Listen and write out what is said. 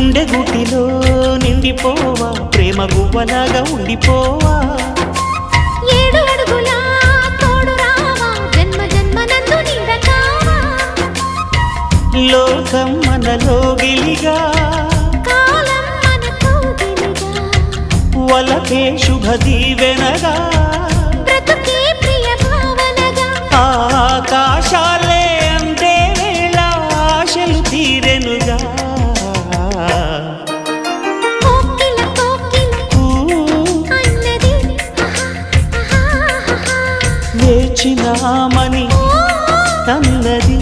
గుండె గుటిలో నిండిపోవా ప్రేమ గువ్వలాగా ఉండిపోవా 7 అడుగుల తోడు రావా జన్మ జన్మనందు నిండకావా లోకం మనలో గిలిగా కాలం మనతో గిలిగా వలకే శుభ దీవెనగా బ్రతుకే ప్రియ భావనగా ఆకాశాలే అందే వేళ ఆశలు తీరెనుగా కోకిల అన్నది వేచినామని అన్నది